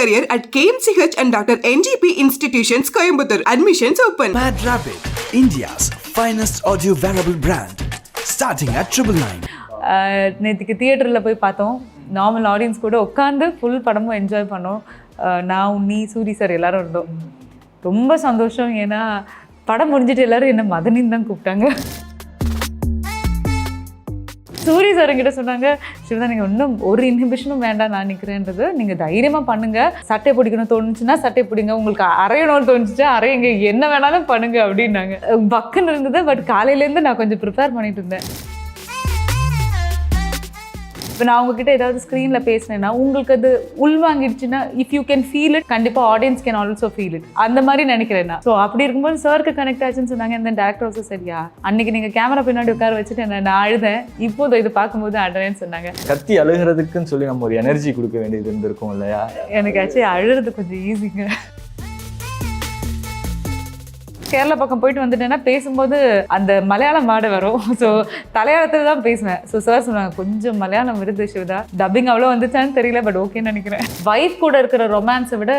career at KMCH and Dr. NGP Institutions, Coimbatore. Admissions open. Mad Rapid, India's finest audio wearable brand, starting at 999. நேற்றுக்கு தியேட்டரில் போய் பார்த்தோம். Normal audience கூட உட்காந்து full படமும் enjoy பண்ணோம். நான் நீ சூரி சார் எல்லோரும் இருந்தோம். ரொம்ப சந்தோஷம். ஏன்னா படம் முடிஞ்சிட்டு எல்லோரும் என்ன மதனின்னு தான் கூப்பிட்டாங்க. சூரி சார் என்கிட்ட சொன்னாங்க, சிவதா நீங்கள் இன்னும் ஒரு இன்ஹிபிஷனும் வேண்டாம் நான் நிற்கிறேன்றது, நீங்கள் தைரியமாக பண்ணுங்கள். சட்டை பிடிக்கணும் தோணுச்சுன்னா சட்டை பிடிங்க, உங்களுக்கு அரையணும்னு தோணுச்சுன்னா அரையுங்க, என்ன வேணாலும் பண்ணுங்க அப்படின்னாங்க. பக்குன்னு இருந்தது. பட் காலையிலேருந்து நான் கொஞ்சம் ப்ரிப்பேர் பண்ணிட்டு இருந்தேன். இப்போ நான் உங்ககிட்ட ஏதாவது ஸ்க்ரீனில் பேசினேன்னா உங்களுக்கு அது உள்வாங்கிடுச்சுன்னா, if you can feel it, கண்டிப்பாக audience can also feel it. அந்த மாதிரி நினைக்கிறேன் நான். ஸோ அப்படி இருக்கும்போது சாருக்கு கனெக்ட் ஆச்சுன்னு சொன்னாங்க. இந்த டேரக்டர் ஆல்சோ சரியா அன்னைக்கு நீங்கள் கேமரா பின்னாடி உட்கார வச்சுட்டு நான் அழுதேன், இப்போது இது பார்க்கும்போது அழுறேன்னு சொன்னாங்க. கத்தி அழுகிறதுக்குன்னு சொல்லி நம்ம ஒரு எனர்ஜி கொடுக்க வேண்டியது இருந்திருக்கும் இல்லையா? எனக்கு ஆக்சுவலி அழுகிறது கொஞ்சம் ஈஸிங்க. கேரளா பக்கம் போயிட்டு வந்துட்டேன்னா பேசும்போது அந்த மலையாளம் வாட வரும். ஸோ தலையாளத்தில் தான் பேசுவேன். ஸோ சார் சொன்னாங்க, கொஞ்சம் மலையாளம் வருது சிவதா, டப்பிங் அவ்வளோ வந்துச்சான்னு தெரியல, பட் ஓகேன்னு நினைக்கிறேன். வைஃப் கூட இருக்கிற ரொமான்ஸை விட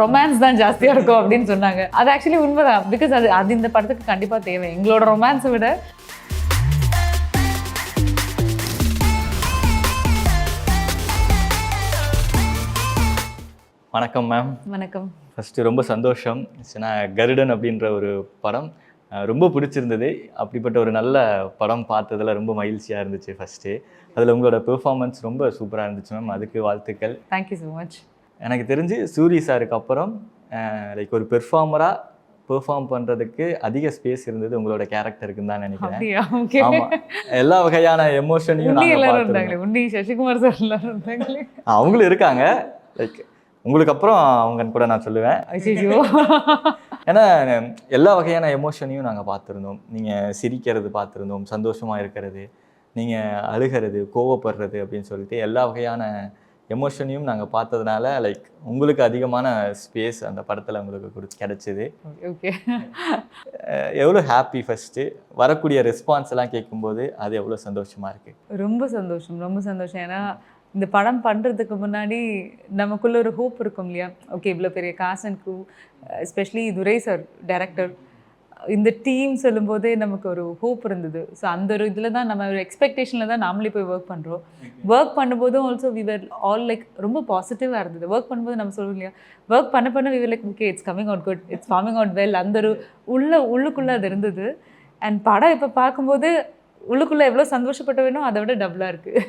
ரொமான்ஸ் தான் ஜாஸ்தியாக இருக்கும் அப்படின்னு சொன்னாங்க. அது ஆக்சுவலி உண்மைதான். பிகாஸ் அது இந்த படத்துக்கு கண்டிப்பாக தேவை. எங்களோட ரொமான்ஸை விட வணக்கம் மேம். வணக்கம். ஃபஸ்ட்டு ரொம்ப சந்தோஷம். நான் கருடன் அப்படின்ற ஒரு படம் ரொம்ப பிடிச்சிருந்தது. அப்படிப்பட்ட ஒரு நல்ல படம் பார்த்ததில் ரொம்ப மகிழ்ச்சியாக இருந்துச்சு. ஃபஸ்ட்டு அதில் உங்களோட பெர்ஃபார்மன்ஸ் ரொம்ப சூப்பராக இருந்துச்சு மேம், அதுக்கு வாழ்த்துக்கள். Thank you so much. எனக்கு தெரிஞ்சு சூரி சாருக்கு அப்புறம் லைக் ஒரு பெர்ஃபார்மராக பெர்ஃபார்ம் பண்ணுறதுக்கு அதிக ஸ்பேஸ் இருந்தது உங்களோட கேரக்டருக்குன்னு தான் நினைக்கிறேன். ஆமாம், எல்லா வகையான எமோஷனையும் உன்னி சசிகுமார் சார் எல்லாரும் இருந்தாங்களே, அவங்களும் இருக்காங்க. லைக் உங்களுக்கு அப்புறம் அவங்கன்னு கூட நான் சொல்லுவேன். ஏன்னா எல்லா வகையான எமோஷனையும் நாங்கள் பார்த்துருந்தோம். நீங்கள் சிரிக்கிறது பார்த்துருந்தோம், சந்தோஷமாக இருக்கிறது, நீங்கள் அழுகிறது, கோவப்படுறது அப்படின்னு சொல்லிட்டு எல்லா வகையான எமோஷனையும் நாங்கள் பார்த்ததுனால லைக் உங்களுக்கு அதிகமான ஸ்பேஸ் அந்த படத்தில் உங்களுக்கு கிடச்சிது. ஓகே, எவ்வளோ ஹாப்பி. ஃபஸ்ட்டு வரக்கூடிய ரெஸ்பான்ஸ் எல்லாம் கேட்கும்போது அது எவ்வளோ சந்தோஷமாக இருக்குது. ரொம்ப சந்தோஷம், ரொம்ப சந்தோஷம். ஏன்னா இந்த படம் பண்ணுறதுக்கு முன்னாடி நமக்குள்ள ஒரு ஹோப் இருக்கும் இல்லையா? ஓகே, இவ்வளோ பெரிய cast and crew, especially Durai sir director, இந்த டீம் சொல்லும்போதே நமக்கு ஒரு ஹோப் இருந்தது. ஸோ அந்த ஒரு இதில் தான் நம்ம ஒரு எக்ஸ்பெக்டேஷனில் தான் நாமளே போய் ஒர்க் பண்ணுறோம். ஒர்க் பண்ணும்போதும் also we were all like ரொம்ப பாசிட்டிவாக இருந்தது. ஒர்க் பண்ணும்போது நம்ம சொல்லுவோம் இல்லையா, ஒர்க் பண்ண we were like okay, it's coming out good, it's forming out well. அந்த ஒரு உள்ளுக்குள்ளே அது இருந்தது. அண்ட் படம் இப்போ பார்க்கும்போது உள்ளுக்குள்ளே எவ்வளோ சந்தோஷப்பட்ட வேணும், அதை விட டபுளாக இருக்குது.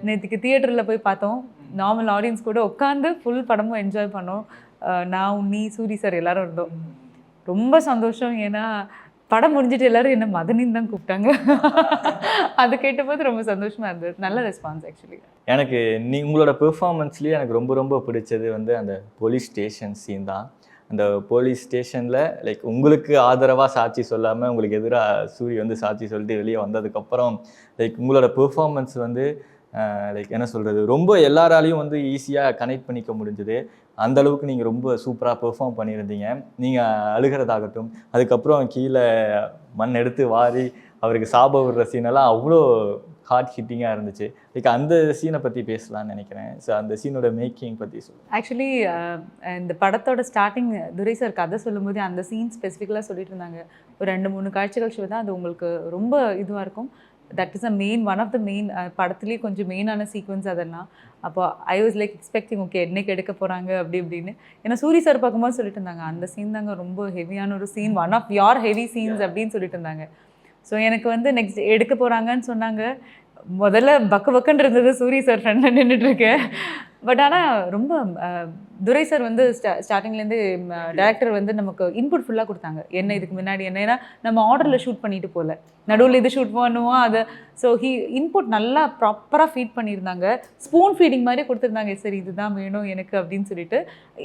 நேற்றுக்கு தியேட்டரில் போய் பார்த்தோம். நார்மல் ஆடியன்ஸ் கூட உட்காந்து ஃபுல் படமும் என்ஜாய் பண்ணோம். நான் நீ சூரி சார் எல்லோரும் இருந்தோம். ரொம்ப சந்தோஷம். ஏன்னா படம் முடிஞ்சிட்டு எல்லோரும் என்ன மதனின்னு தான் கூப்பிட்டாங்க. அது கேட்டபோது ரொம்ப சந்தோஷமாக இருந்தது. நல்ல ரெஸ்பான்ஸ் ஆக்சுவலி. எனக்கு உங்களோட பெர்ஃபார்மன்ஸ்லேயே எனக்கு ரொம்ப ரொம்ப பிடிச்சது வந்து அந்த போலீஸ் ஸ்டேஷன் சீன் தான். அந்த போலீஸ் ஸ்டேஷனில் லைக் உங்களுக்கு ஆதரவாக சாட்சி சொல்லாமல் உங்களுக்கு எதிராக சூரி வந்து சாட்சி சொல்லிட்டு வெளியே வந்ததுக்கப்புறம் லைக் உங்களோட பெர்ஃபார்மன்ஸ் வந்து லைக் என்ன சொல்கிறது, ரொம்ப எல்லாராலையும் வந்து ஈஸியாக கனெக்ட் பண்ணிக்க முடிஞ்சுது. அந்தளவுக்கு நீங்கள் ரொம்ப சூப்பராக பெர்ஃபார்ம் பண்ணியிருந்தீங்க. நீங்கள் அழுகிறதாகட்டும், அதுக்கப்புறம் கீழே மண் எடுத்து வாரி அவருக்கு சாப விடுற சீனெல்லாம் அவ்வளோ ஹார்ட் ஹிட்டிங்காக இருந்துச்சு. லைக் அந்த சீனை பற்றி பேசலான்னு நினைக்கிறேன். ஸோ அந்த சீனோட மேக்கிங் பற்றி சொல்லுங்கள். ஆக்சுவலி இந்த படத்தோட ஸ்டார்டிங் துரை சார் கதை சொல்லும்போது அந்த சீன் ஸ்பெசிஃபிக்கலாக சொல்லிட்டு இருந்தாங்க. ஒரு 2-3 காட்சிகள் ஷோ தான் அது உங்களுக்கு ரொம்ப இதுவாக இருக்கும். That is a main, one of the main படத்துலேயே கொஞ்சம் மெயினான சீக்வன்ஸ் அதெல்லாம். அப்போ I was like expecting okay என்னைக்கு எடுக்க போகிறாங்க அப்படி இப்படின்னு. ஏன்னா சூரி சார் பார்க்கும்போது சொல்லிட்டு இருந்தாங்க, அந்த சீன் தாங்க ரொம்ப ஹெவியான ஒரு scene, one of your heavy scenes அப்படின்னு சொல்லிட்டு இருந்தாங்க. ஸோ எனக்கு வந்து நெக்ஸ்ட் எடுக்க போகிறாங்கன்னு சொன்னாங்க. முதல்ல பக்குன்னு இருந்தது, சூரி சார் ஃப்ரெண்டில் நின்றுட்டுருக்கேன். பட் ஆனால் ரொம்ப துரை சார் வந்து ஸ்டார்டிங்லேருந்து டேரக்டர் வந்து நமக்கு இன்புட் ஃபுல்லாக கொடுத்தாங்க. என்ன இதுக்கு முன்னாடி என்ன, ஏன்னா நம்ம ஆர்டரில் ஷூட் பண்ணிட்டு போகல, நடுவில் இது ஷூட் பண்ணுவோம் அதை. ஸோ இன்புட் நல்லா ப்ராப்பராக ஃபீட் பண்ணியிருந்தாங்க. ஸ்பூன் ஃபீடிங் மாதிரி கொடுத்துருந்தாங்க, சரி இதுதான் வேணும் எனக்கு அப்படின்னு சொல்லிட்டு.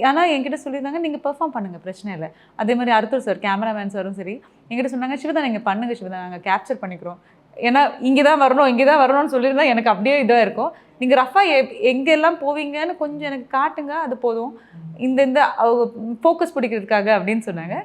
ஆனால் என்கிட்ட சொல்லியிருந்தாங்க, நீங்கள் பெர்ஃபார்ம் பண்ணுங்கள், பிரச்சனை இல்லை. அதே மாதிரி அடுத்தர் சார், கேமராமேன் சாரும் சரி என்கிட்ட சொன்னாங்க, சிவதா நீங்கள் பண்ணுங்கள் சிவதா, நாங்கள் கேப்சர் பண்ணிக்கிறோம். ஏன்னா இங்கே தான் வரணும்னு சொல்லியிருந்தா எனக்கு அப்படியே இதாக இருக்கும். நீங்கள் ரஃபாக எங்கெல்லாம் போவீங்கன்னு கொஞ்சம் எனக்கு காட்டுங்க, அது போதும், இந்த ஃபோக்கஸ் பிடிக்கிறதுக்காக அப்படின்னு சொன்னாங்க.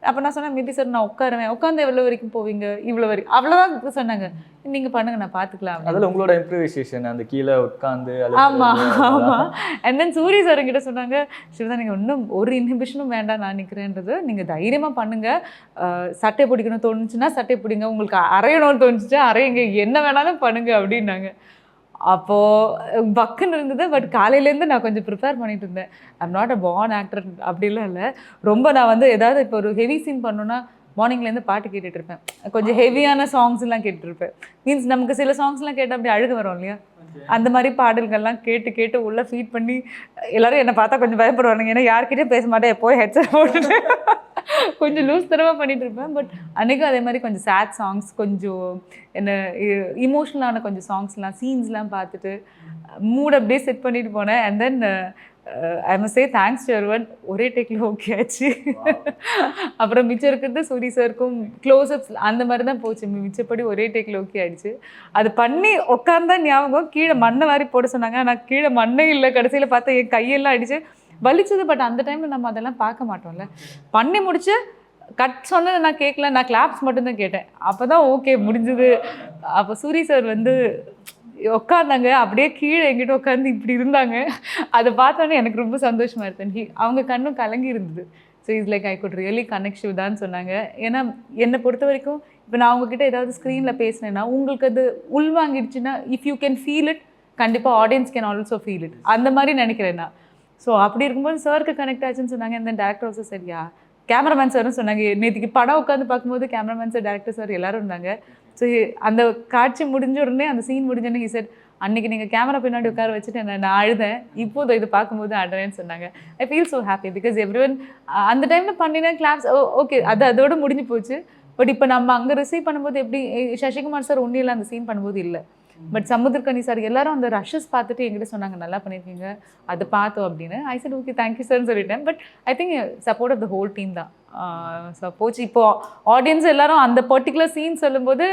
அப்போ நான் சொன்னேன் மேபி சார் நான் உட்காருவேன், உட்காந்து எவ்வளோ வரைக்கும் போவீங்க, இவ்வளோ வரைக்கும் அவ்வளோதான் சொன்னாங்க. நீங்கள் பண்ணுங்க நான் பார்த்துக்கலாம். அதில் உங்களோட இம்ப்ரூவைசேஷன் அந்த கீழே உட்காந்து ஆமாம் ஆமாம். அண்ட் தென் சூரி சார் கிட்ட சொன்னாங்க, சிவதா நீங்கள் இன்னும் ஒரு இன்ஹிபிஷனும் வேண்டாம் நான் நிற்கிறேன்றது, நீங்கள் தைரியமாக பண்ணுங்கள், சட்டை பிடிக்கணும் தோணுச்சுன்னா சட்டை பிடிங்க, உங்களுக்கு அரையணும்னு தோணுச்சுன்னா அரையுங்க, என்ன வேணாலும் பண்ணுங்க அப்படின்னாங்க. அப்போது பக்குன்னு இருந்தது. பட் காலையிலேருந்து நான் கொஞ்சம் ப்ரிப்பேர் பண்ணிட்டு இருந்தேன். I'm not a born actor அப்படிலாம் இல்லை. ரொம்ப நான் வந்து ஏதாவது இப்போ ஒரு ஹெவி சீன் பண்ணணுன்னா மார்னிங்லேருந்து பாட்டு கேட்டுட்டு இருப்பேன், கொஞ்சம் ஹெவியான சாங்ஸ்லாம் கேட்டுருப்பேன். மீன்ஸ் நமக்கு சில சாங்ஸ்லாம் கேட்டால் அப்படி அழுக வரும் இல்லையா, அந்த மாதிரி பாடல்கள்லாம் கேட்டு கேட்டு உள்ளே ஃபீட் பண்ணி எல்லோரும் என்னை பார்த்தா கொஞ்சம் பயப்படுவானுங்க. ஏன்னா யார்கிட்டயும் பேச மாட்டேன், எப்போயும் ஹெட்செட் போட்டுட்டு கொஞ்சம் லூஸ் தரமாக பண்ணிகிட்டு இருப்பேன். பட் அன்றைக்கும் அதே மாதிரி கொஞ்சம் சேட் சாங்ஸ், கொஞ்சம் என்ன இமோஷ்னலான கொஞ்சம் சாங்ஸ்லாம் சீன்ஸ்லாம் பார்த்துட்டு மூட் அப்படியே செட் பண்ணிட்டு போனேன். And then I must say thanks to everyone, ஒரே டேக்கில் ஓகே ஆச்சு. அப்புறம் மிச்சம் இருக்கிறது சூரி சாருக்கும் க்ளோஸ்அப்ஸ் அந்த மாதிரி தான் போச்சு, மிச்சப்படி ஒரே டேக்கில் ஓகே ஆகிடுச்சு. அது பண்ணி உட்காந்தா ஞாபகம், கீழே மண்ணை வாரி போட சொன்னாங்க, நான் கீழே மண்ணே இல்லை, கடைசியில் பார்த்தா என் கையெல்லாம் அடிச்சு வலிச்சது. பட் அந்த டைமில் நம்ம அதெல்லாம் பார்க்க மாட்டோம்ல. பண்ணி முடிச்சு கட் சொன்னதை நான் கேட்கல, நான் கிளாப்ஸ் மட்டும்தான் கேட்டேன். அப்போ தான் ஓகே முடிஞ்சது. அப்போ சூரி சார் வந்து உட்காந்தாங்க, அப்படியே கீழே எங்கிட்ட உட்காந்து இப்படி இருந்தாங்க. அதை பார்த்தோன்னே எனக்கு ரொம்ப சந்தோஷமாக இருந்தேன். அவங்க கண்ணும் கலங்கி இருந்தது. So is like I could really connect with தான் சொன்னாங்க. ஏன்னா என்னை பொறுத்த வரைக்கும் இப்போ நான் உங்ககிட்ட ஏதாவது ஸ்க்ரீனில் பேசினேன்னா உங்களுக்கு அது உள்வாங்கிடுச்சுன்னா, if you can feel it, கண்டிப்பாக audience can also feel it, அந்த மாதிரி நினைக்கிறேன் நான். ஸோ அப்படி இருக்கும்போது சாருக்கு கனெக்ட் ஆச்சுன்னு சொன்னாங்க. அந்த டேரக்டர் ஆல்சோ சரியா, கேமராமேன் சார்னு சொன்னாங்க. நேற்றுக்கு படம் உட்காந்து பார்க்கும்போது கேமராமேன் சார், டேரக்டர் சார் எல்லோரும் இருந்தாங்க. ஸோ அந்த காட்சி முடிஞ்ச உடனே, அந்த சீன் முடிஞ்சோடனே ஹி செட், அன்றைக்கி நீங்கள் கேமரா பின்னாடி உட்கார வச்சுட்டு நான் அழுதேன், இப்போது இது பார்க்கும்போது அழுறேன்னு சொன்னாங்க. I feel so happy because everyone அந்த டைமில் பண்ணினா கிளாப்ஸ் ஓகே, அதோடு முடிஞ்சு போச்சு. பட் இப்போ நம்ம அங்கே ரிசீவ் பண்ணும்போது எப்படி, சசிகுமார் சார் ஒன்றும் இல்லை அந்த சீன் பண்ணும்போது இல்லை. பட் சமுத்திரக்கனி சார் எல்லாரும் அந்த ரஷஸ் பார்த்துட்டு என்கிட்ட சொன்னாங்க நல்லா பண்ணியிருக்கீங்க, அதை பார்த்தோம் அப்படின்னு. ஐ செட் ஓகே தேங்க்யூ சார்னு சொல்லிட்டேன். But I think support of the whole team தான். ஸோ போச்சு. இப்போது ஆடியன்ஸ் எல்லாரும் அந்த பர்டிகுலர் சீன் சொல்லும்போது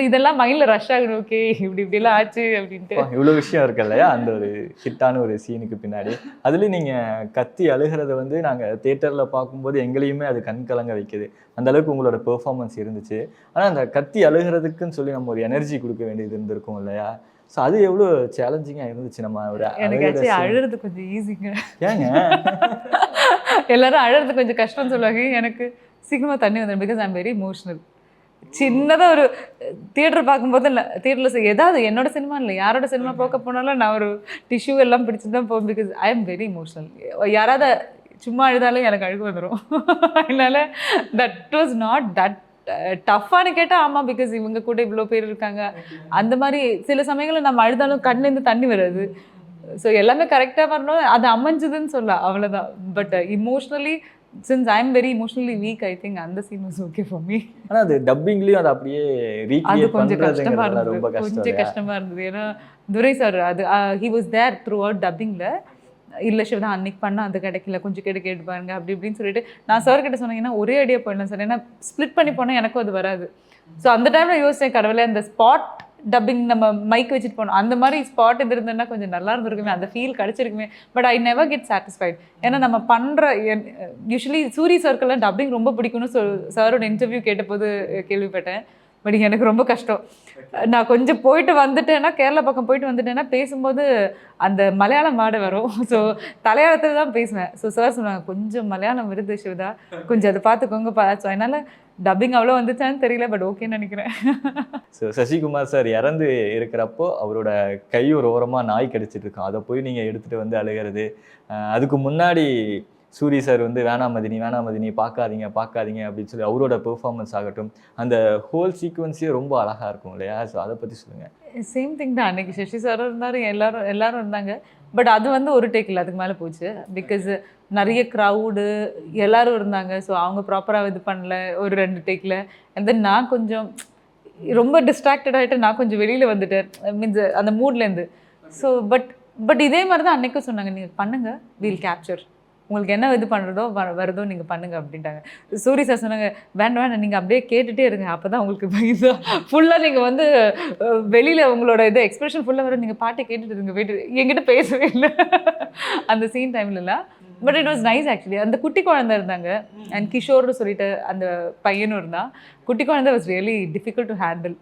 இதெல்லாம் மைண்டில் ரஷ் ஆகுது, ஓகே இப்படிலாம் ஆச்சு அப்படின்ட்டு. இவ்வளோ விஷயம் இருக்கு இல்லையா அந்த ஒரு ஹிட்டான ஒரு சீனுக்கு பின்னாடி. அதுலேயும் நீங்கள் கத்தி அழுகிறத வந்து நாங்கள் தியேட்டரில் பார்க்கும்போது எங்களையுமே அது கண் கலங்க வைக்குது, அந்தளவுக்கு உங்களோட பெர்ஃபார்மன்ஸ் இருந்துச்சு. ஆனால் அந்த கத்தி அழுகிறதுக்குன்னு சொல்லி நம்ம ஒரு எனர்ஜி கொடுக்க வேண்டியது இருந்திருக்கும் இல்லையா? ஸோ அது எவ்வளோ சேலஞ்சிங்காக இருந்துச்சு. நம்ம ஒரு எனக்கு அழுறது கொஞ்சம் ஈஸிங்க. ஏங்க எல்லாரும் அழுறது கொஞ்சம் கஷ்டம்னு சொல்லுவாங்க, எனக்கு சீக்கிரமாக தண்ணி வந்துடும் because I am very emotional. சின்னதாக ஒரு தியேட்டர் பார்க்கும்போது தியேட்டரில் ஏதாவது என்னோட சினிமா இல்லை யாரோட சினிமா பார்க்க போனாலும் நான் ஒரு டிஷ்யூ எல்லாம் பிடிச்சி தான் போவேன் because I am very emotional. யாராவது சும்மா அழுதாலும் எனக்கு அழுகு வந்துடும். அதனால தட் வாஸ் நாட் தட் டஃப்பானு கேட்டால் ஆமாம், பிகாஸ் இவங்க கூட இவ்வளோ பேர் இருக்காங்க. அந்த மாதிரி சில சமயங்களில் நம்ம அழுதாலும் கண்ணிலேருந்து தண்ணி வராது. ஸோ எல்லாமே கரெக்டாக வரணும், அது அமைஞ்சதுன்னு சொல்லலாம், அவ்வளோதான். But emotionally since I am very emotionally weak, I think அந்த scene was okay for me. ஆனால் அது டப்பிங்லேயும் அது அப்படியே ரீக்ரியேட் பண்ணுறதுங்கிறது ரொம்ப கொஞ்சம் கஷ்டமாக இருந்தது. ஏன்னா துரை சார் அது he was there throughout டப்பிங்கில். இல்லை சிவதான் அன்னைக்கு பண்ணால் அது கிடைக்கல, கொஞ்சம் கேட்டு பாருங்க அப்படி இப்படின்னு சொல்லிட்டு நான் சார்கிட்ட சொன்னீங்கன்னா ஒரே ஐடியா போயிடலாம் சார், ஏன்னா ஸ்ப்ளிட் பண்ணி போனால் எனக்கும் அது வராது. ஸோ அந்த டைமில் யோசிச்சேன், கடவுளே அந்த ஸ்பாட் டப்பிங் நம்ம மைக் வச்சுட்டு போனோம், அந்த மாதிரி ஸ்பாட் இது இருந்ததுன்னா கொஞ்சம் நல்லா இருந்திருக்குமே, அந்த ஃபீல் கிடச்சிருக்குமே. But I never get satisfied. ஏன்னா நம்ம பண்ணுற யூஸ்வலி சூரி சர்க்கிளில் டப்பிங் ரொம்ப பிடிக்கும்னு சாரோட இன்டர்வியூ கேட்டபோது கேள்விப்பட்டேன். பட் எனக்கு ரொம்ப கஷ்டம். நான் கொஞ்சம் போயிட்டு வந்துட்டேன்னா, கேரளா பக்கம் போயிட்டு வந்துட்டேன்னா பேசும்போது அந்த மலையாளம் வாட வரும். ஸோ தலையாளத்தில் தான் பேசுவேன். ஸோ சார் சொன்னாங்க கொஞ்சம் மலையாளம் வருது சிவதா, கொஞ்சம் அதை பார்த்துக்கோங்க. ஸோ அதனால் டப்பிங் அவ்வளோ வந்துச்சான்னு தெரியல, பட் ஓகேன்னு நினைக்கிறேன். ஸோ சசிகுமார் சார் இறந்து இருக்கிறப்போ அவரோட கை ஒரு ஓரமாக நாய் கடிச்சிட்டு இருக்கோம், அதை போய் நீங்கள் எடுத்துகிட்டு வந்து அழுகிறது. அதுக்கு முன்னாடி சூரி சார் வந்து வேணாம் மதினி பார்க்காதீங்க அப்படின்னு சொல்லி அவரோட பெர்ஃபார்மன்ஸ் ஆகட்டும், அந்த ஹோல் சீக்வன்ஸே ரொம்ப அழகாக இருக்கும் இல்லையா? ஸோ அதை பற்றி சொல்லுங்கள். சேம் திங் தான், அன்றைக்கி சசி சார் இருந்தார், எல்லாரும் இருந்தாங்க. பட் அது வந்து ஒரு டேக் இல்லை, அதுக்கு மேலே போச்சு. பிகாஸ் நிறைய க்ரௌடு எல்லோரும் இருந்தாங்க. ஸோ அவங்க ப்ராப்பராக இது பண்ணல ஒரு 2 டேக்கில். அண்ட் தென் நான் கொஞ்சம் ரொம்ப டிஸ்ட்ராக்டட் ஆகிட்டு நான் கொஞ்சம் வெளியில் வந்துட்டேன், மீன்ஸ் அந்த மூட்லேருந்து. ஸோ பட் இதே மாதிரி தான் அன்றைக்கும் சொன்னாங்க, நீங்கள் பண்ணுங்கள், வீல் கேப்சர், உங்களுக்கு என்ன இது பண்ணுறதோ வருதோ நீங்கள் பண்ணுங்கள் அப்படின்ட்டாங்க. சூரி சார் சொன்னாங்க வேண்டாம் நீங்கள் அப்படியே கேட்டுகிட்டே இருங்க, அப்போ தான் உங்களுக்கு இதாக ஃபுல்லாக நீங்கள் வந்து வெளியில் உங்களோட இது எக்ஸ்பிரஷன் ஃபுல்லாக வரும், நீங்கள் பாட்டை கேட்டுட்டு இருங்க, என்கிட்ட பேசவே இல்லை அந்த சீன் டைம்லலாம். But it was nice actually. அந்த குட்டி குழந்தை இருந்தாங்க அண்ட் கிஷோர்னு சொல்லிட்டு அந்த பையனும் இருந்தான். குட்டி குழந்தை was really difficult to handle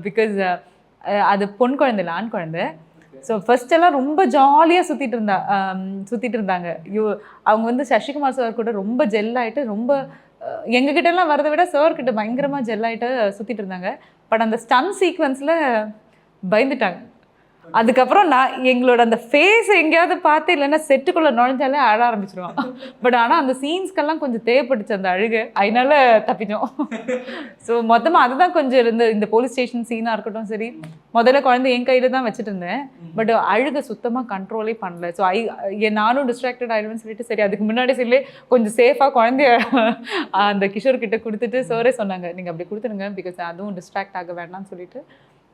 because அது பொன் குழந்தை இல்லை, ஆண் குழந்தை. ஸோ ஃபர்ஸ்ட் எல்லாம் ரொம்ப ஜாலியாக சுற்றிட்டு இருந்தாங்க. அவங்க வந்து சசிகுமார் சார் கூட ரொம்ப ஜெல் ஆகிட்டு ரொம்ப எங்ககிட்டலாம் வரதை விட சார் கிட்ட பயங்கரமாக ஜெல் ஆகிட்டு சுற்றிட்டு இருந்தாங்க. பட் அந்த ஸ்டன் சீக்வன்ஸில் பயந்துட்டாங்க. அதுக்கப்புறம் நான் எங்களோட அந்த ஃபேஸ் எங்கேயாவது பார்த்து இல்லைன்னா செட்டுக்குள்ளே நுழைஞ்சாலே அழ ஆரம்பிச்சிருவான். பட் ஆனால் அந்த சீன்ஸ்க்கெல்லாம் கொஞ்சம் தேவைப்பட்டுச்சு அந்த அழுகை, அதனால தப்பிச்சோம். ஸோ மொத்தமாக அதுதான் கொஞ்சம் இந்த போலீஸ் ஸ்டேஷன் சீனாக இருக்கட்டும் சரி, முதல்ல குழந்தை என் கையில் தான் வச்சுட்டு இருந்தேன். பட் அழுகை சுத்தமாக கண்ட்ரோலே பண்ணல. ஸோ நானும் டிஸ்ட்ராக்டட் ஆகிடுவேன்னு சொல்லிட்டு சரி அதுக்கு முன்னாடி சொல்லி கொஞ்சம் சேஃபாக குழந்தைய அந்த கிஷோர் கிட்ட கொடுத்துட்டு சாரே சொன்னாங்க நீங்கள் அப்படி கொடுத்துருங்க பிகாஸ் அதுவும் டிஸ்ட்ராக்ட் ஆக வேண்டாம்னு சொல்லிட்டு.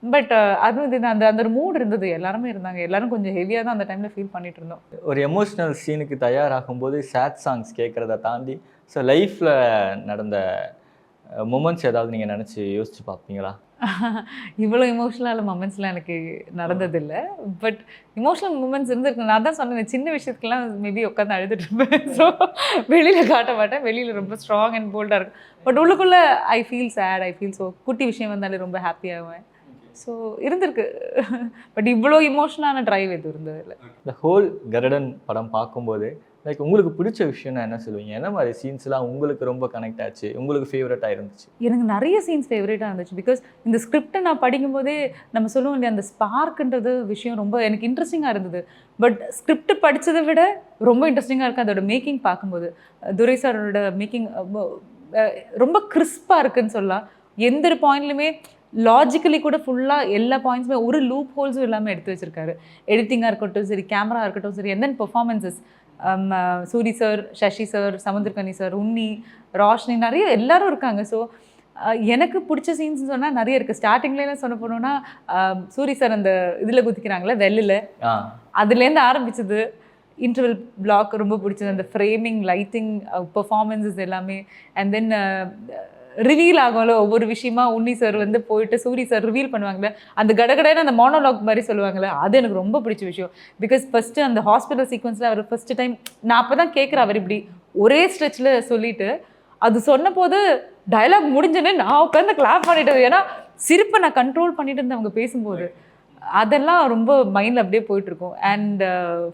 பட் அதுவும் இது அந்த அந்த ஒரு மூட் இருந்தது, எல்லாருமே இருந்தாங்க, எல்லாரும் கொஞ்சம் ஹெவியாக தான் அந்த டைமில் ஃபீல் பண்ணிட்டு இருந்தோம். ஒரு எமோஷ்னல் சீனுக்கு தயாராகும்போது சேட் சாங்ஸ் கேட்குறத தாண்டி ஸோ லைஃப்பில் நடந்த மூமெண்ட்ஸ் ஏதாவது நீங்கள் நினச்சி யோசிச்சு பார்ப்பீங்களா? இவ்வளோ இமோஷனலான மூமெண்ட்ஸ்லாம் எனக்கு நடந்ததில்லை. பட் இமோஷனல் மூமெண்ட்ஸ் இருந்திருக்கு. நான் தான் சொன்னேன் சின்ன விஷயத்துக்கெல்லாம் மேபி உட்காந்து அழுதுட்டு இருப்பேன். ஸோ வெளியில் காட்ட மாட்டேன், வெளியில் ரொம்ப ஸ்ட்ராங் அண்ட் போல்டாக இருக்கும். பட் உள்ளுக்குள்ளே I feel sad, I feel so குட்டி விஷயம் வந்தாலே ரொம்ப ஹாப்பியாகுவேன். ஸோ இருந்திருக்கு. பட் இவ்வளோ இமோஷனலான ட்ரைவ் எதுவும் இருந்ததில்லை. இந்த ஹோல் கருடன் படம் பார்க்கும்போது லைக் உங்களுக்கு பிடிச்ச விஷயம்னா என்ன சொல்லுவீங்க? என்ன மாதிரி சீன்ஸ்லாம் உங்களுக்கு ரொம்ப கனெக்ட் ஆச்சு, உங்களுக்கு ஃபேவரட்டாக இருந்துச்சு? எனக்கு நிறைய சீன்ஸ் ஃபேவரட்டாக இருந்துச்சு. பிகாஸ் இந்த ஸ்கிரிப்டை நான் படிக்கும்போதே நம்ம சொல்லுவோம் இல்லையா, அந்த ஸ்பார்க்குன்றது விஷயம் ரொம்ப எனக்கு இன்ட்ரெஸ்டிங்காக இருந்தது. பட் ஸ்கிரிப்ட் படித்ததை விட ரொம்ப இன்ட்ரெஸ்டிங்காக இருக்குது அதோட மேக்கிங் பார்க்கும்போது. துரை சாரோட மேக்கிங் ரொம்ப கிறிஸ்பாக இருக்குன்னு சொல்லலாம். எந்த ஒரு பாயிண்ட்லையுமே லாஜிக்கலி கூட ஃபுல்லாக எல்லா பாயிண்ட்ஸுமே ஒரு லூப் ஹோல்ஸும் இல்லாமல் எடுத்து வச்சுருக்காரு. எடிட்டிங்காக இருக்கட்டும் சரி, கேமரா இருக்கட்டும் சரி, and then performances Soori sir, Sasi sir, Samuthirakani sir, Unni, Roshini, நிறைய எல்லாரும் இருக்காங்க. ஸோ எனக்கு பிடிச்ச சீன்ஸ் சொன்னால் நிறைய இருக்குது. ஸ்டார்டிங்லேயும் சொல்ல போனோன்னா சூரி சார் அந்த இதில் குதிக்கிறாங்களே வெள்ளில், அதுலேருந்து ஆரம்பிச்சது. இன்டர்வல் பிளாக் ரொம்ப பிடிச்சது, அந்த ஃப்ரேமிங், லைட்டிங், பெர்ஃபார்மன்ஸஸ் எல்லாமே. அண்ட் தென் ரிவீல் ஆகும்ல ஒவ்வொரு விஷயமா. உன்னி சார் வந்து போயிட்டு சூரி சார் ரிவீல் பண்ணுவாங்களே, அந்த கடகடைன்னு அந்த மோனோலாக் மாதிரி சொல்லுவாங்களே, அது எனக்கு ரொம்ப பிடிச்ச விஷயம். பிகாஸ் ஃபஸ்ட்டு அந்த ஹாஸ்பிட்டல் சீக்வன்ஸில் அவர் ஃபஸ்ட்டு டைம் நான் அப்போ தான் கேட்குறேன், அவர் இப்படி ஒரே ஸ்ட்ரெச்சில் சொல்லிவிட்டு அது சொன்ன போது டைலாக் முடிஞ்சோன்னே நான் உட்காந்து கிளாப் பண்ணிட்டேன். ஏன்னா சிரிப்பை நான் கண்ட்ரோல் பண்ணிட்டு இருந்தேன் அவங்க பேசும்போது. அதெல்லாம் ரொம்ப மைண்டில் அப்படியே போயிட்டுருக்கும். அண்ட்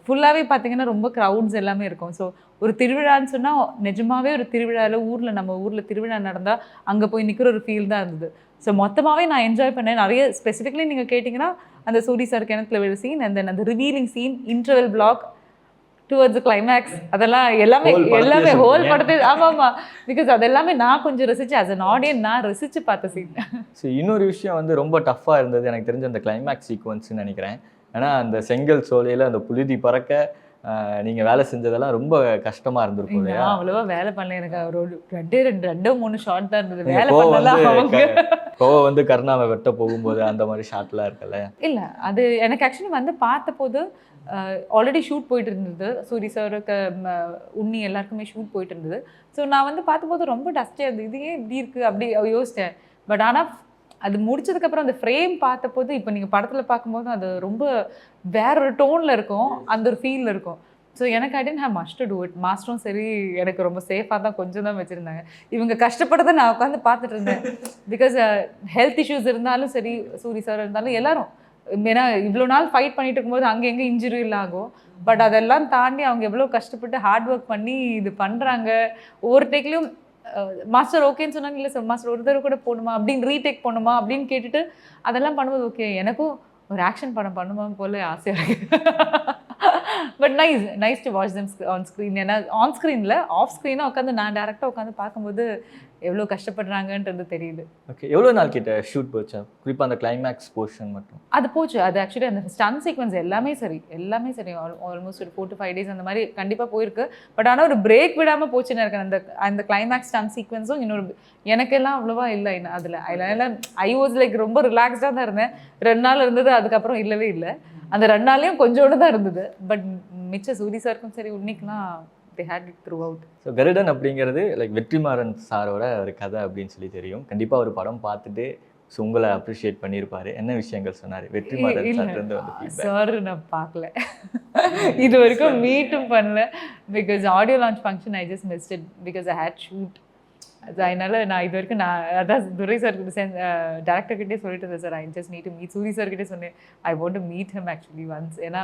ஃபுல்லாகவே பார்த்தீங்கன்னா ரொம்ப க்ரௌட்ஸ் எல்லாமே இருக்கும். ஸோ ஒரு திருவிழான்னு சொன்னால் நிஜமாகவே ஒரு திருவிழாவில் நம்ம ஊரில் திருவிழா நடந்தால் அங்கே போய் நிற்கிற ஒரு ஃபீல் தான் இருந்தது. ஸோ மொத்தமாகவே நான் என்ஜாய் பண்ணேன். நிறைய ஸ்பெசிஃபிக்லி நீங்கள் கேட்டிங்கன்னா அந்த சூரி சார் கிணத்துல விழு சீன், அண்ட் தென் அந்த revealing scene, interval block towards climax, அதெல்லாம் எல்லாமே ஹோல் படத்தை ஆமாம். பிகாஸ் அதெல்லாமே நான் கொஞ்சம் ரசித்து ஆஸ் அன் ஆடியன்ஸ் நான் ரசித்து பார்த்த சீன். ஸோ இன்னொரு விஷயம் வந்து ரொம்ப டஃப்பாக இருந்தது எனக்கு தெரிஞ்ச அந்த கிளைமேக்ஸ் சீக்வன்ஸ்ன்னு நினைக்கிறேன். ஏன்னா அந்த செங்கல் சோலையில் அந்த புழுதி பறக்க நீங்கள் வேலை செஞ்சதெல்லாம் ரொம்ப கஷ்டமாக இருந்திருக்கும் இல்லையா? அவ்வளோவா வேலை பண்ணல, எனக்கு ஒரு 2-3 ஷார்ட் தான் இருந்தது. வேலை பண்ணலாம். கோவ வந்து கருணாவை வெட்ட போகும்போது அந்த மாதிரி ஷார்ட்லாம் இருக்குல்ல? இல்லை, அது எனக்கு ஆக்சுவலி வந்து பார்த்தபோது ஆல்ரெடி ஷூட் போயிட்டு இருந்தது. சூரி சாருக்கு, உன்னி எல்லாருக்குமே ஷூட் போயிட்டு இருந்தது. ஸோ நான் வந்து பார்த்தபோது ரொம்ப டஸ்டியாக இருந்தது. இது ஏன் இப்படி இருக்குது அப்படி யோசித்தேன். பட் ஆனால் அது முடிச்சதுக்கப்புறம் அந்த ஃப்ரேம் பார்த்தபோது இப்போ நீங்கள் படத்தில் பார்க்கும்போது அது ரொம்ப வேற ஒரு டோனில் இருக்கும், அந்த ஒரு ஃபீலில் இருக்கும். ஸோ எனக்கு I didn't have much to do it. மாஸ்டரும் சரி எனக்கு ரொம்ப சேஃபாக தான் கொஞ்சம் தான் வச்சுருந்தாங்க. இவங்க கஷ்டப்பட்டதை நான் உட்காந்து பார்த்துட்டு இருந்தேன். பிகாஸ் ஹெல்த் இஷ்யூஸ் இருந்தாலும் சரி, சூரி சார் இருந்தாலும் எல்லாரும், ஏன்னா இவ்வளோ நாள் ஃபைட் பண்ணிட்டு இருக்கும்போது அங்கே எங்கே இன்ஜுரி ஆகும். பட் அதெல்லாம் தாண்டி அவங்க எவ்வளோ கஷ்டப்பட்டு ஹார்ட் ஒர்க் பண்ணி இது பண்ணுறாங்க. ஒவ்வொரு டேக்லேயும் மாஸ்டர் ஓகேன்னு சொன்னாங்க, இல்லை சார் மாஸ்டர் ஒரு தடவை கூட போகணுமா அப்படின்னு ரீடேக் பண்ணுமா அப்படின்னு கேட்டுட்டு அதெல்லாம் பண்ணும்போது ஓகே எனக்கும் ஒரு ஆக்ஷன் படம் பண்ணுமா போல ஆசையாக இருக்குது. But nice to watch them on screen. ஏன்னா ஆன் ஸ்க்ரீனில் ஆஃப் ஸ்க்ரீனாக உட்காந்து நான் டேரெக்டாக உட்காந்து பார்க்கும்போது எவ்வளோ கஷ்டப்படுறாங்கன்றது தெரியுது. ஓகே, எவ்வளோ நாள் கிட்ட ஷூட் போச்சா? குறிப்பாக அந்த கிளைமேக்ஸ் போர்ஷன் மட்டும் அது போச்சு. அது ஆக்சுவலி அந்த ஸ்டன் சீக்வன்ஸ் எல்லாமே சரி ஆல்மோஸ்ட் ஒரு 4 to 5 days அந்த மாதிரி கண்டிப்பாக போயிருக்கு. பட் ஆனால் ஒரு பிரேக் விடாமல் போச்சுன்னு இருக்கேன். அந்த கிளைமேக்ஸ் ஸ்டன் சீக்வன்ஸும் இன்னொரு எனக்கெல்லாம் அவ்வளோவா இல்லை அதில் ஐ வாஸ் லைக் ரொம்ப ரிலாக்ஸ்டாக தான் இருந்தேன். 2 நாள் இருந்தது, அதுக்கப்புறம் இல்லவே இல்லை. அந்த 2 நாள்லையும் கொஞ்சோடு தான் இருந்தது. பட் மிச்ச சூரி சாருக்கும் சரி உன்னிக்கலாம் they had it throughout. So Garudan அப்படிங்கிறது லைக் வெற்றிமாறன் சாரோட ஒரு கதை அப்படின்னு சொல்லி தெரியும். கண்டிப்பாக ஒரு படம் பார்த்துட்டு ஸோ உங்களை அப்ரிஷியேட் பண்ணியிருப்பாரு. என்ன விஷயங்கள் சொன்னார்? வெற்றிமாறன் சார்லேருந்து வந்து feedback. சார் நான் பார்க்கல, இது வரைக்கும் மீட்டும் பண்ணல. Because audio launch function I just missed it because I had shoot. அதனால நான் இது வரைக்கும் அதான் துரை சார் டேரக்டர்கிட்டே சொல்லிட்டு இருந்தேன், sir I just need to meet. Soori சார்கிட்டே சொன்னேன் I want to meet him actually once. ஏன்னா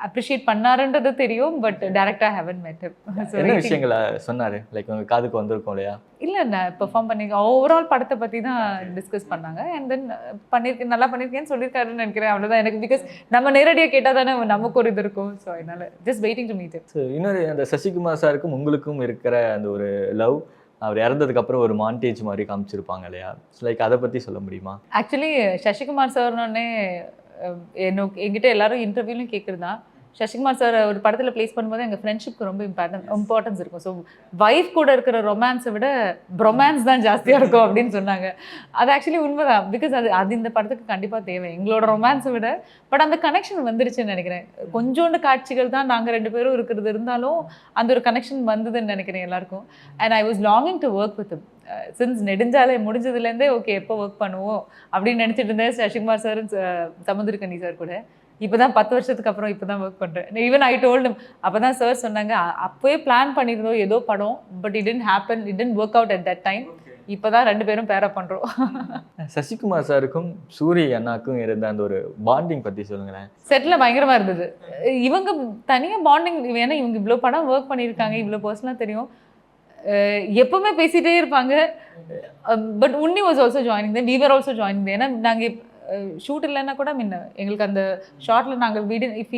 அப்ரிஷியேட் பண்ணாருன்றது தெரியும், பட் டேரக்டா ஹேவன் met him. என்ன விஷயங்களை சொன்னார்? லைக் உங்கள் காதுக்கு வந்திருக்கும் இல்லையா? இல்லை, நான் பெர்ஃபார்ம் பண்ணியிருக்கேன், ஓவரால் படத்தை பற்றி தான் டிஸ்கஸ் பண்ணாங்க. அண்ட் தென் பண்ணியிருக்கேன், நல்லா பண்ணியிருக்கேன்னு சொல்லியிருக்காருன்னு நினைக்கிறேன். அவ்வளோதான் எனக்கு. பிகாஸ் நம்ம நேரடியாக கேட்டால் தானே நமக்கு ஒரு இது இருக்கும். ஸோ அதனால just waiting to meet. So இன்னொரு அந்த சசிகுமார் சாருக்கும் உங்களுக்கும் இருக்கிற அந்த ஒரு லவ், அவர் இறந்ததுக்கப்புறம் ஒரு மாண்டேஜ் மாதிரி காமிச்சிருப்பாங்க இல்லையா? லைக் அதை பற்றி சொல்ல முடியுமா? ஆக்சுவலி சசிகுமார் சார்னோடனே என்கிட்ட எல்லாரும் இன்டர்வியூலையும் கேட்குறது தான், சசிகுமார் சார் ஒரு படத்தில் ப்ளேஸ் பண்ணும்போது எங்கள் ஃப்ரெண்ட்ஷிப்க்கு ரொம்ப இம்பார்ட்டன்ஸ் இருக்கும். ஸோ வைஃப் கூட இருக்கிற ரொமான்ஸை விட ப்ரொமான்ஸ் தான் ஜாஸ்தியாக இருக்கும் அப்படின்னு சொன்னாங்க. அது ஆக்சுவலி உண்மைதான். பிகாஸ் அது இந்த படத்துக்கு கண்டிப்பாக தேவை, எங்களோட ரொமான்ஸை விட. பட் அந்த கனெக்ஷன் வந்துருச்சுன்னு நினைக்கிறேன். கொஞ்சோண்டு காட்சிகள் தான் நாங்கள் 2 பேரும் இருக்கிறது, இருந்தாலும் அந்த ஒரு கனெக்ஷன் வந்ததுன்னு நினைக்கிறேன் எல்லாருக்கும். And I was longing to work with since நெடுஞ்சாலை முடிஞ்சதுலேருந்தே ஓகே எப்போ ஒர்க் பண்ணுவோம் அப்படின்னு நினச்சிட்டு இருந்தேன் சசிகுமார் சார், சமுத்திரக்கனி சார் கூட. இப்போ தான் 10 வருஷத்துக்கு அப்புறம் இப்போ தான் ஒர்க் பண்ணுறேன். ஈவன் ஐ டோல்ட் அப்போ தான் சார் சொன்னாங்க, அப்போயே பிளான் பண்ணியிருந்தோம் ஏதோ படம், but it didn't happen, it didn't work out at that time. இப்போ தான் 2 பேரும் பேரப் பண்ணுறோம். சசிகுமார் சாருக்கும் சூரி அண்ணாக்கும் இருந்த அந்த ஒரு பாண்டிங் பற்றி சொல்லுங்களேன். செட்டில் பயங்கரமாக இருந்தது. இவங்க தனியாக பாண்டிங், ஏன்னா இவங்க இவ்வளோ படம் ஒர்க் பண்ணியிருக்காங்க, இவ்வளோ பர்சனலாக தெரியும், எப்பவுமே பேசிகிட்டே இருப்பாங்க. But Unni was also joining then, we were also joining then. ஏன்னா நாங்கள் ஷூட் இல்லைன்னா கூட முன்ன எங்களுக்கு அந்த ஷார்ட்டில் நாங்கள் even if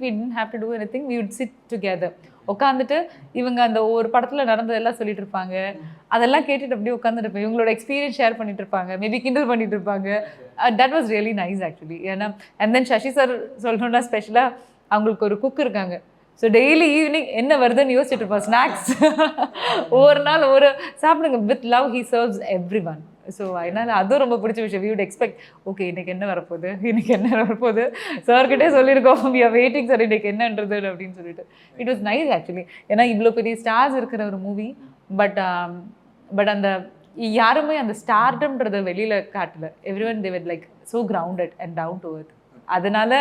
we didn't have to do anything we would sit together. உட்காந்துட்டு இவங்க அந்த ஒரு படத்தில் நடந்ததெல்லாம் சொல்லிட்டு இருப்பாங்க, அதெல்லாம் கேட்டுட்டு அப்படியே உட்காந்துட்டு இருப்பேன். இவங்களோட எக்ஸ்பீரியன்ஸ் ஷேர் பண்ணிட்டு இருப்பாங்க, மேபி கிண்டல் பண்ணிட்டு இருப்பாங்க. That was really nice actually. ஏன்னா அண்ட் தென் சசி சார் சொல்லணும்னா ஸ்பெஷலாக அவங்களுக்கு ஒரு குக் இருக்காங்க. ஸோ டெய்லி ஈவினிங் என்ன வருதுன்னு யோசிச்சுட்டு இருப்போம், ஸ்நாக்ஸ் ஒவ்வொரு நாள் ஒரு சாப்பிடுங்க. With love he serves every one. So அதனால் அதுவும் ரொம்ப பிடிச்ச விஷயம். வி வுட் எக்ஸ்பெக்ட் ஓகே இன்றைக்கி என்ன வரப்போகுது சார்கிட்டே சொல்லியிருக்கோம், வி ஆர் வெயிட்டிங் சார் இன்றைக்கி என்னன்றது அப்படின்னு சொல்லிட்டு. It was nice actually. ஏன்னா இவ்வளோ பெரிய ஸ்டார்ஸ் இருக்கிற ஒரு மூவி, பட் அந்த யாருமே அந்த ஸ்டார்டம்ன்றதை வெளியில் காட்டல. Everyone they were like so grounded and down to earth. அதனால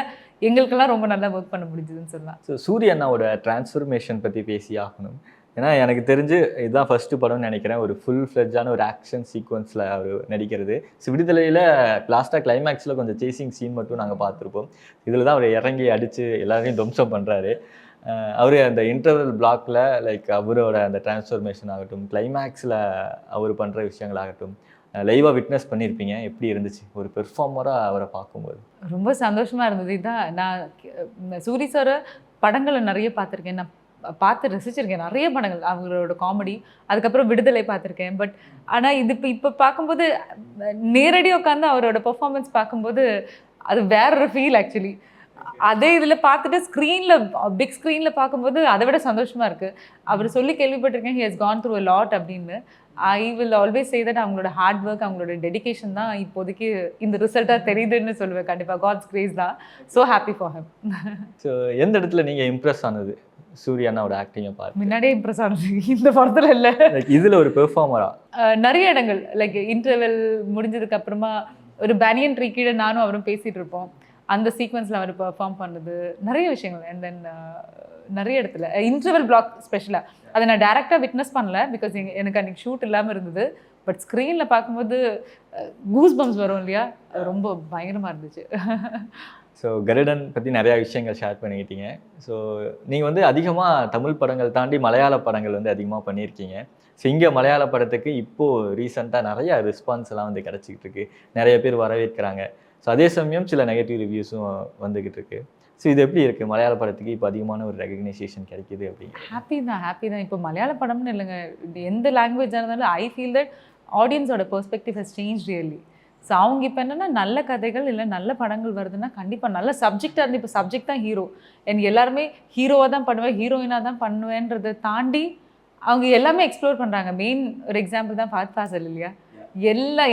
எங்களுக்கெல்லாம் ரொம்ப நல்லா ஒர்க் பண்ண முடிஞ்சதுன்னு சொல்லலாம். ஸோ சூரிய அண்ணாவோட டிரான்ஸ்ஃபர்மேஷன் பற்றி பேசி ஆகணும். ஏன்னா எனக்கு தெரிஞ்சு இதுதான் ஃபஸ்ட்டு படம்னு நினைக்கிறேன் ஒரு ஃபுல் ஃப்ளெட்ஜான ஒரு ஆக்ஷன் சீக்வன்ஸில் அவர் நடிக்கிறது. ஸோ விடுதலையில் லாஸ்ட்டாக கிளைமேக்ஸில் கொஞ்சம் சேசிங் சீன் மட்டும் நாங்கள் பார்த்துருப்போம். இதில் தான் அவர் இறங்கி அடித்து எல்லாரையும் துவம்சம் பண்ணுறாரு. அவர் அந்த இன்டர்வல் பிளாக்ல லைக் அவரோட அந்த டிரான்ஸ்ஃபர்மேஷன் ஆகட்டும், கிளைமேக்ஸில் அவர் பண்ணுற விஷயங்களாகட்டும் லைவாக விட்னஸ் பண்ணியிருப்பீங்க. எப்படி இருந்துச்சு ஒரு பெர்ஃபார்மராக அவரை பார்க்கும்போது? ரொம்ப சந்தோஷமாக இருந்தது. இதுதான் நான் சூரி சார் படங்களை நிறைய பார்த்துருக்கேன், நான் பார்த்து ரசிச்சிருக்கேன் நிறைய படங்கள், அவங்களோட காமெடி. அதுக்கப்புறம் விடுதலை பார்த்துருக்கேன். பட் ஆனால் இது இப்போ பார்க்கும்போது நேரடியாக உட்காந்து அவரோட பெர்ஃபார்மன்ஸ் பார்க்கும்போது அது வேற ஒரு ஃபீல் ஆக்சுவலி. அதே இதில் பார்த்துட்டு பிக் ஸ்க்ரீனில் பார்க்கும்போது அதை விட சந்தோஷமாக இருக்குது. அவர் சொல்லி கேள்விப்பட்டிருக்கேன், he has gone through a lot அப்படின்னு. I will always say that அவங்களோட ஹார்ட் ஒர்க், அவங்களோட டெடிகேஷன் தான் இப்போதைக்கு இந்த ரிசல்ட்டாக தெரியுதுன்னு சொல்லுவேன். கண்டிப்பாக காட்ஸ் கிரேஸ் தான். So happy for him. So எந்த இடத்துல நீங்கள் இம்ப்ரெஸ் ஆனது சூர்யானாவோட ஆக்டிங்கை பார்த்து? முன்னாடியே இம்ப்ரெஸ் ஆனது, இந்த படத்தில் இல்லை, இதில் ஒரு பெர்ஃபார்மரா நிறைய இடங்கள் லைக் இன்டர்வெல் முடிஞ்சதுக்கு அப்புறமா ஒரு பேனியன் ட்ரீ கீழே நானும் அவரும் பேசிகிட்டு இருப்போம். அந்த சீக்வன்ஸில் அவர் பெர்ஃபார்ம் பண்ணது நிறைய விஷயங்கள். அண்ட் தென் நிறைய இடத்துல இன்டர்வல் பிளாக் ஸ்பெஷலாக அதை நான் டேரெக்டாக விட்னஸ் பண்ணல, பிகாஸ் எனக்கு அன்றைக்கி ஷூட் இல்லாமல் இருந்தது. பட் ஸ்க்ரீனில் பார்க்கும்போது கூஸ் பம்ஸ் வரும் இல்லையா, அது ரொம்ப பயங்கரமாக இருந்துச்சு. ஸோ கருடன் பற்றி நிறையா விஷயங்கள் ஷேர் பண்ணிக்கிட்டீங்க. ஸோ நீங்கள் வந்து அதிகமாக தமிழ் படங்கள் தாண்டி மலையாள படங்கள் வந்து அதிகமாக பண்ணியிருக்கீங்க. ஸோ இங்கே மலையாள படத்துக்கு இப்போது ரீசெண்டாக நிறையா ரெஸ்பான்ஸ் எல்லாம் வந்து கிடச்சிக்கிட்டு இருக்கு, நிறைய பேர் வரவேற்கிறாங்க. ஸோ அதே சமயம் சில நெகட்டிவ் ரிவ்யூஸும் வந்துக்கிட்டு இருக்கு. ஸோ இது எப்படி இருக்குது மலையாள படத்துக்கு இப்போ அதிகமான ஒரு ரெகக்னைசேஷன் கிடைக்கிது அப்படிங்க? ஹாப்பி தான். இப்போ மலையாள படம்னு இல்லைங்க, எந்த லாங்குவேஜாக இருந்தாலும் ஐ ஃபீல் தட் ஆடியன்ஸோட perspective has change really. So அவங்க இப்போ என்னென்னா நல்ல கதைகள் இல்லை நல்ல படங்கள் வருதுன்னா கண்டிப்பாக நல்ல சப்ஜெக்டாக இருந்து, இப்போ சப்ஜெக்ட் தான் ஹீரோ, எனக்கு எல்லாருமே ஹீரோவாக தான் பண்ணுவேன், ஹீரோயினாக தான் பண்ணுவேன்றதை தாண்டி அவங்க எல்லாமே எக்ஸ்ப்ளோர் பண்ணுறாங்க. மெயின் ஒரு எக்ஸாம்பிள் தான் ஃபஹத் ஃபாசில் இல்லையா,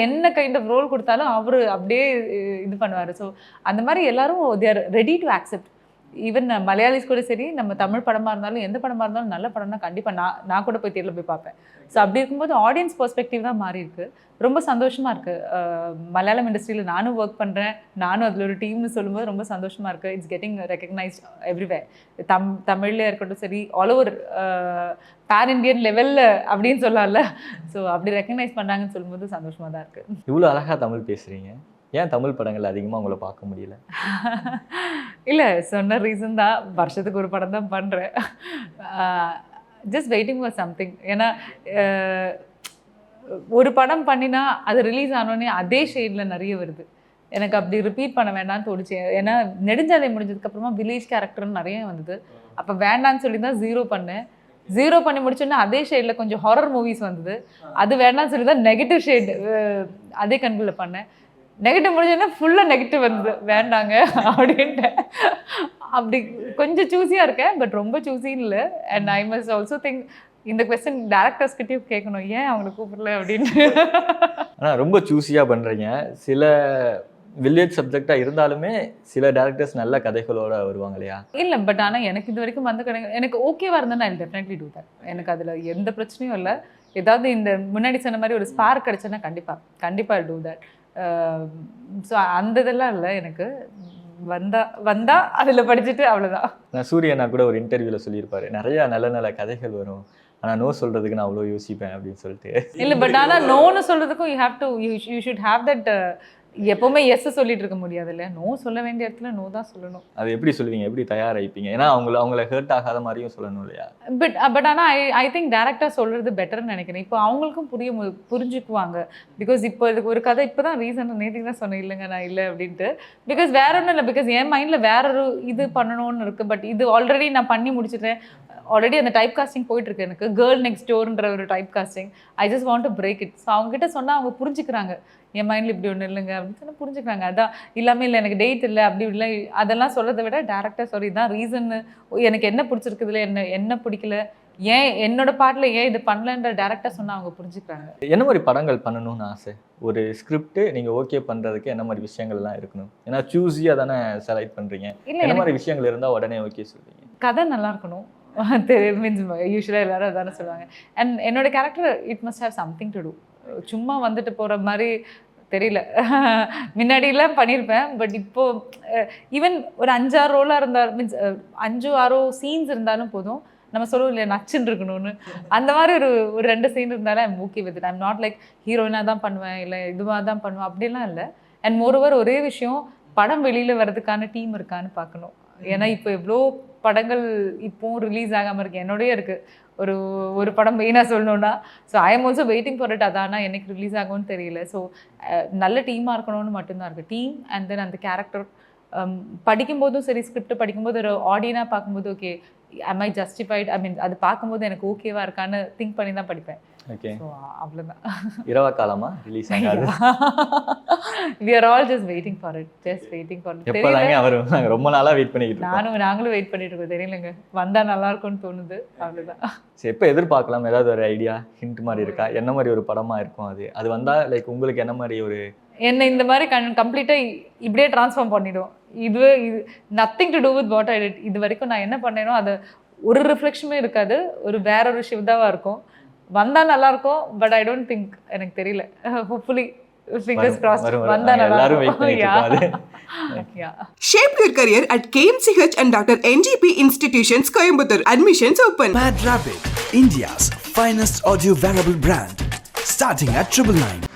என்ன கைண்ட் ஆஃப் ரோல் கொடுத்தாலும் அவர் அப்படியே இது பண்ணுவார். ஸோ அந்த மாதிரி எல்லாரும் they are ready to accept. Even Malayalis கூட சரி, நம்ம தமிழ் படமாக இருந்தாலும் எந்த படமாக இருந்தாலும் நல்ல படம்னா கண்டிப்பாக நான் கூட போய் தேட்டரில் போய் பார்ப்பேன். ஸோ அப்படி இருக்கும்போது ஆடியன்ஸ் பெர்ஸ்பெக்டிவ் தான் மாறி இருக்கு. ரொம்ப சந்தோஷமாக இருக்குது. மலையாளம் இண்டஸ்ட்ரியில் நானும் ஒர்க் பண்ணுறேன், நானும் அதில் ஒரு டீம்னு சொல்லும்போது ரொம்ப சந்தோஷமாக இருக்குது. It's getting recognised everywhere. தமிழ்ல இருக்கட்டும் சரி, ஆல் ஓவர் பேன் இண்டியன் லெவலில் அப்படின்னு சொல்லலாம்ல. ஸோ அப்படி ரெக்கக்னைஸ் பண்ணாங்கன்னு சொல்லும்போது சந்தோஷமாக தான் இருக்குது. இவ்வளோ அழகாக தமிழ் பேசுகிறீங்க, ஏன் தமிழ் படங்கள் அதிகமாக உங்களை பார்க்க முடியல? இல்லை, சொன்ன ரீசன் தான், வருஷத்துக்கு ஒரு படம் தான் பண்ணுறேன். Just waiting for something. ஏன்னா ஒரு படம் பண்ணினா அது ரிலீஸ் ஆனோடனே அதே ஷேடில் நிறைய வருது. எனக்கு அப்படி ரிப்பீட் பண்ண வேண்டாம்னு தோணுச்சு. ஏன்னா நெடுஞ்சாலை முடிஞ்சதுக்கப்புறமா வில்லேஜ் கேரக்டர்னு நிறைய வந்தது. அப்போ வேண்டான்னு சொல்லி தான் 0 பண்ணேன். 0 பண்ணி முடிச்சோன்னா அதே ஷேடில் கொஞ்சம் ஹாரர் மூவிஸ் வந்தது. அது வேண்டாம்னு சொல்லி தான் நெகட்டிவ் ஷேட் அதே கண்களில் பண்ணேன். நெகட்டிவ் முடிஞ்சோன்னா ஃபுல்லாக நெகட்டிவ் வந்தது, வேண்டாங்க அப்படின்ட்டு. அப்படி கொஞ்சம் சூஸியாக இருக்கேன், பட் ரொம்ப சூஸின்னு இல்லை. And I must also think இந்த கொஸ்டின் டேரக்டர்ஸ்கிட்டையும் கேட்கணும், ஏன் அவங்களை கூப்பிடல அப்படின்ட்டு. ஆனால் ரொம்ப சூஸியாக பண்ணுறீங்க. சில வில்லேஜ் சப்ஜெக்டாக இருந்தாலுமே சில டேரக்டர்ஸ் நல்ல கதைகளோட வருவாங்க இல்லையா? இல்லை, பட் ஆனால் எனக்கு இது வரைக்கும் வந்த கதை எனக்கு ஓகேவாக இருந்தேன்னா ஐ டெஃபினெட்லி டூ தட். எனக்கு அதில் எந்த பிரச்சனையும் இல்லை. ஏதாவது இந்த முன்னாடி சொன்ன மாதிரி ஒரு ஸ்பார்க் கிடச்சேன்னா கண்டிப்பாக டூ தட். ஸோ அந்த இதெல்லாம் இல்லை. எனக்கு வந்தா அதில் படிச்சுட்டு அவ்வளோதான். நான் சூரியனா கூட ஒரு இன்டர்வியூவில் சொல்லியிருப்பாரு, நிறையா நல்ல நல்ல கதைகள் வரும், ஆனால் நோ சொல்கிறதுக்கு நான் அவ்வளோ யோசிப்பேன் அப்படின்னு சொல்லிட்டு. இல்லை, பட் ஆனால் நோன்னு சொல்கிறதுக்கும் யூ ஷுட் ஹேவ் தட். எப்போவுமே எஸ் சொல்லிட்டு இருக்க முடியாது இல்லை. நோ சொல்ல வேண்டிய இடத்துல நோ தான் சொல்லணும். அது எப்படி சொல்லுவீங்க, எப்படி தயாராகிப்பீங்க? ஏன்னா அவங்கள ஹர்ட் ஆகாத மாதிரியும் சொல்லணும் இல்லையா? பட் ஆனால் ஐ திங்க் டேரக்டர் சொல்கிறது பெட்டர்னு நினைக்கிறேன். இப்போ அவங்களுக்கும் புரிஞ்சுக்குவாங்க. பிகாஸ் இப்போ இதுக்கு ஒரு கதை இப்போ தான் ரீசெண்டாக நேற்றுக்கு தான் சொன்னேன், இல்லைங்க நான் இல்லை அப்படின்ட்டு. பிகாஸ் வேற ஒன்றும் இல்லை, பிகாஸ் என் மைண்டில் வேற ஒரு இது பண்ணணும்னு இருக்குது. பட் இது ஆல்ரெடி நான் பண்ணி முடிச்சிட்டேன். ஆல்ரெடி அந்த டைப் காஸ்டிங் போயிட்டுருக்கு. எனக்கு கேர்ள் நெக்ஸ்ட் டோர்ன்ற ஒரு type costing. I just want to break it. So அவங்ககிட்ட சொன்னால் அவங்க புரிஞ்சுக்கிறாங்க, என் மைண்டில் இப்படி ஒன்று இல்லைங்க அப்படின்னு சொன்னால் புரிஞ்சுக்கிறாங்க. அதான் இல்லாமல் இல்லை எனக்கு டேட் இல்லை அப்படி இல்லை அதெல்லாம் சொல்கிறத விட டேரக்டர் சாரி தான் ரீசன்னு, எனக்கு என்ன பிடிச்சிருக்குதுல என்ன பிடிக்கல, ஏன் என்னோட பாட்டில் ஏன் இது பண்ணலன்ற டேரக்டர் சொன்னால் அவங்க புரிஞ்சுக்கிறாங்க. என்ன மாதிரி படங்கள் பண்ணணும்னு ஆசை? ஒரு ஸ்கிரிப்ட் நீங்கள் ஓகே பண்ணுறதுக்கு என்ன மாதிரி விஷயங்கள்லாம் இருக்கணும்? ஏன்னா சூஸியாக தானே செலக்ட் பண்ணுறீங்க. என்ன மாதிரி விஷயங்கள் இருந்தால் உடனே ஓகே சொல்லுவீங்க? கதை நல்லா இருக்கணும். மீன்ஸ் யூஸ்வலாக எல்லாரும் அதானே சொல்லுவாங்க. அண்ட் என்னோட character it must have something to do. சும்மா வந்துட்டு போகிற மாதிரி தெரியல. முன்னாடிலாம் பண்ணியிருப்பேன், பட் இப்போது ஈவன் ஒரு 5-6 ரோலாக இருந்தாலும் மீன்ஸ் 5-6 சீன்ஸ் இருந்தாலும் போதும். நம்ம சொல்லுவோம் இல்லையா நச்சுன்னு இருக்கணும்னு, அந்த மாதிரி ஒரு 2 சீன் இருந்தாலும் I'm okay with it. I'm not like ஹீரோயினாக தான் பண்ணுவேன் இல்லை இதுவாக தான் பண்ணுவேன் அப்படிலாம் இல்லை. அண்ட் மோரோவர் ஒரே விஷயம், படம் வெளியில் வர்றதுக்கான டீம் இருக்கான்னு பார்க்கணும். ஏன்னா இப்போ எவ்வளோ படங்கள் இப்போவும் ரிலீஸ் ஆகாமல் இருக்குது. என்னோடய இருக்குது ஒரு படம் மெயினாக சொல்லணுன்னா. So I am also waiting for it. அதானா என்னைக்கு ரிலீஸ் ஆகும்னு தெரியல. ஸோ நல்ல டீமாக இருக்கணும்னு மட்டும்தான் இருக்குது. டீம் அண்ட் தென் அந்த கேரக்டர் படிக்கும்போதும் சரி, ஸ்கிரிப்ட் படிக்கும்போது ஒரு ஆடியனாக பார்க்கும்போது ஓகே am I justified, ஐ மீன் அது பார்க்கும்போது எனக்கு ஓகேவா இருக்கான்னு திங்க் பண்ணி தான் படிப்பேன். ஓகே, ஸோ அவ்வளோதான். இரவா காலமா ரிலீஸ் ஆகாது. we are all just waiting for it, just waiting for it. எப்போதாங்க வரும்? நாங்கள் ரொம்ப நாளாக வெயிட் பண்ணிக்கிட்டு இருக்கோம். நாங்களும் வெயிட் பண்ணிட்டு இருக்கோம். தெரியலங்க, வந்தால் நல்லா இருக்கும்னு தோணுது, அவ்வளோதான். சரி, எப்போ எதிர்பார்க்கலாம்? ஏதாவது ஒரு ஐடியா ஹிண்ட் மாதிரி இருக்கா? என்ன மாதிரி ஒரு படமாக இருக்கும் அது வந்தால் லைக் உங்களுக்கு என்ன மாதிரி ஒரு என்ன இந்த மாதிரி கம்ப்ளீட்டாக இப்படியே ட்ரான்ஸ்ஃபார்ம் பண்ணிடும். இது nothing to do with what I did. இது வரைக்கும் நான் என்ன பண்ணேனோ அது ஒரு ரிஃப்ளெக்ஷனுமே இருக்காது, வேற ஒரு சிவதாவாக இருக்கும். வந்தால் நல்லாயிருக்கும், பட் ஐ டோன்ட் திங்க், எனக்கு தெரியல. ஹோப்ஃபுல்லி fingers crossed, வந்தால் நல்லா இருக்கும். Shape your career at KMCH and Dr. NGP Institutions, Coimbatore. Admissions open. Mad Rapid, India's finest audio wearable brand, starting at 999.